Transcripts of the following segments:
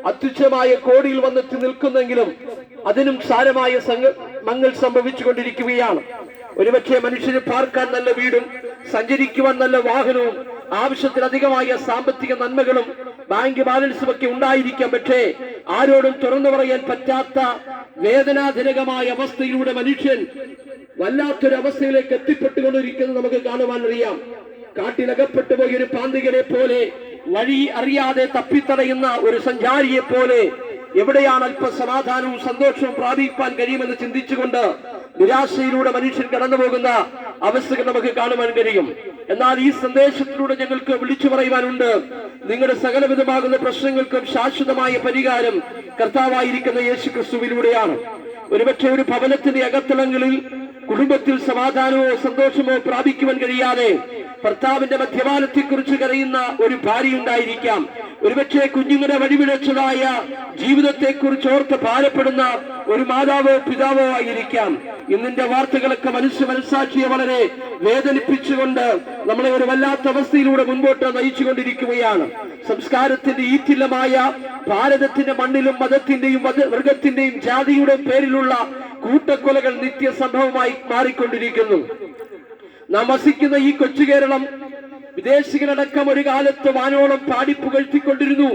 അത്യുച്ഛമായ കോടിയിൽ വന്നെത്തി നിൽക്കുന്നെങ്കിലും അതിനും സാരമായ മങ്ങൽ സംഭവിച്ചുകൊണ്ടിരിക്കുകയാണ്. ഒരുപക്ഷെ മനുഷ്യന് പാർക്കാൻ നല്ല വീടും സഞ്ചരിക്കുവാൻ നല്ല വാഹനവും ആവശ്യത്തിലധികമായ സാമ്പത്തിക നന്മകളും ബാങ്ക് ബാലൻസും ഒക്കെ ഉണ്ടായിരിക്കാം. പക്ഷേ ആരോടും തുറന്നു പറയാൻ പറ്റാത്ത വേദനാജനകമായ അവസ്ഥയിലൂടെ മനുഷ്യൻ വല്ലാത്തൊരു അവസ്ഥയിലേക്ക് എത്തിപ്പെട്ടുകൊണ്ടിരിക്കുന്നത് നമുക്ക് കാണുവാൻ അറിയാം. കാട്ടിലകപ്പെട്ടു പോയ ഒരു പാന്തികനെ പോലെ, വഴി അറിയാതെ തപ്പിത്തടയുന്ന ഒരു സഞ്ചാരിയെ പോലെ എവിടെയാണ് അല്പ സമാധാനവും സന്തോഷവും പ്രാപിക്കാൻ കഴിയുമെന്ന് ചിന്തിച്ചുകൊണ്ട് നിരാശയിലൂടെ മനുഷ്യൻ കടന്നു പോകുന്ന അവസ്ഥകൾ നമുക്ക് കാണുവാൻ കഴിയും. എന്നാൽ ഈ സന്ദേശത്തിലൂടെ ഞങ്ങൾക്ക് വിളിച്ചു പറയുവാനുണ്ട്, നിങ്ങളുടെ സകലവിധമാകുന്ന പ്രശ്നങ്ങൾക്കും ശാശ്വതമായ പരിഹാരം കർത്താവായിരിക്കുന്ന യേശു ക്രിസ്തുവിലൂടെയാണ്. ഒരുപക്ഷെ ഒരു ഭവനത്തിന്റെ അകത്തളങ്ങളിൽ കുടുംബത്തിൽ സമാധാനമോ സന്തോഷമോ പ്രാപിക്കുവാൻ കഴിയാതെ ഭർത്താവിന്റെ മദ്യപാനത്തെ കുറിച്ച് കരയുന്ന ഒരു ഭാര്യ ഉണ്ടായിരിക്കാം. ഒരുപക്ഷെ കുഞ്ഞുങ്ങളുടെ വഴിപിഴച്ചതായ ജീവിതത്തെ കുറിച്ച് ഓർത്ത് ഭാരപ്പെടുന്ന ഒരു മാതാവോ പിതാവോ ആയിരിക്കാം. ഇന്നിന്റെ വാർത്തകളൊക്കെ മനസ്സാക്ഷിയെ വളരെ വേദനിപ്പിച്ചുകൊണ്ട് നമ്മളെ ഒരു വല്ലാത്ത അവസ്ഥയിലൂടെ മുൻപോട്ട് നയിച്ചുകൊണ്ടിരിക്കുകയാണ്. സംസ്കാരത്തിന്റെ ഈറ്റില്ലമായ ഭാരതത്തിന്റെ മണ്ണിലും മതത്തിന്റെയും വർഗത്തിന്റെയും ജാതിയുടെയും പേരിലുള്ള കൂട്ടക്കൊലകൾ നിത്യസംഭവമായി മാറിക്കൊണ്ടിരിക്കുന്നു. നാം വസിക്കുന്ന ഈ കൊച്ചു കേരളം വിദേശികളടക്കം ഒരു കാലത്ത് വാനോളം പാടിപ്പുകഴ്ത്തിക്കൊണ്ടിരുന്നു.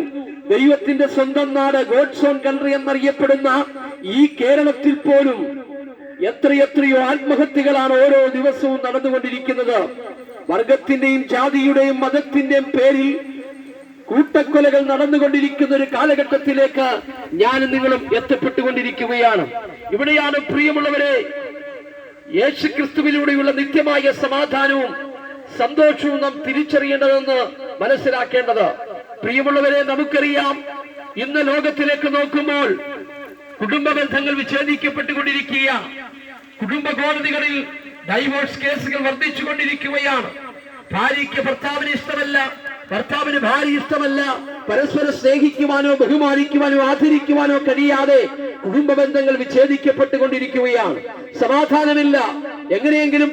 ദൈവത്തിന്റെ സ്വന്തം നാട്, ഗോഡ്സ് ഓൺ കൺട്രി എന്നറിയപ്പെടുന്ന ഈ കേരളത്തിൽ പോലും എത്രയെത്രയോ ആത്മഹത്യകളാണ് ഓരോ ദിവസവും നടന്നുകൊണ്ടിരിക്കുന്നത്. വർഗത്തിന്റെയും ജാതിയുടെയും മതത്തിന്റെയും പേരിൽ കൂട്ടക്കൊലകൾ നടന്നുകൊണ്ടിരിക്കുന്ന ഒരു കാലഘട്ടത്തിലേക്ക് ഞാനും നിങ്ങളും എത്തപ്പെട്ടുകൊണ്ടിരിക്കുകയാണ്. ഇവിടെയാണ് പ്രിയമുള്ളവരെ യേശു ക്രിസ്തുവിലൂടെയുള്ള നിത്യമായ സമാധാനവും സന്തോഷവും നാം തിരിച്ചറിയേണ്ടതെന്ന് മനസ്സിലാക്കേണ്ടത്. പ്രിയമുള്ളവരെ, നമുക്കറിയാം, ഇന്ന് ലോകത്തിലേക്ക് നോക്കുമ്പോൾ കുടുംബ ബന്ധങ്ങൾ വിച്ഛേദിക്കപ്പെട്ടുകൊണ്ടിരിക്കുക, കുടുംബ കോടതികളിൽ ഡൈവോഴ്സ് കേസുകൾ വർദ്ധിച്ചുകൊണ്ടിരിക്കുകയാണ്. ഭാര്യയ്ക്ക് ഭർത്താവിന് ഇഷ്ടമല്ല, ഭർത്താവിന് ഭാര്യ ഇഷ്ടമല്ല, പരസ്പരം സ്നേഹിക്കുവാനോ ബഹുമാനിക്കുവാനോ ആദരിക്കുവാനോ കഴിയാതെ കുടുംബ ബന്ധങ്ങൾ വിച്ഛേദിക്കപ്പെട്ടുകൊണ്ടിരിക്കുകയാണ്. സമാധാനമില്ല. എങ്ങനെയെങ്കിലും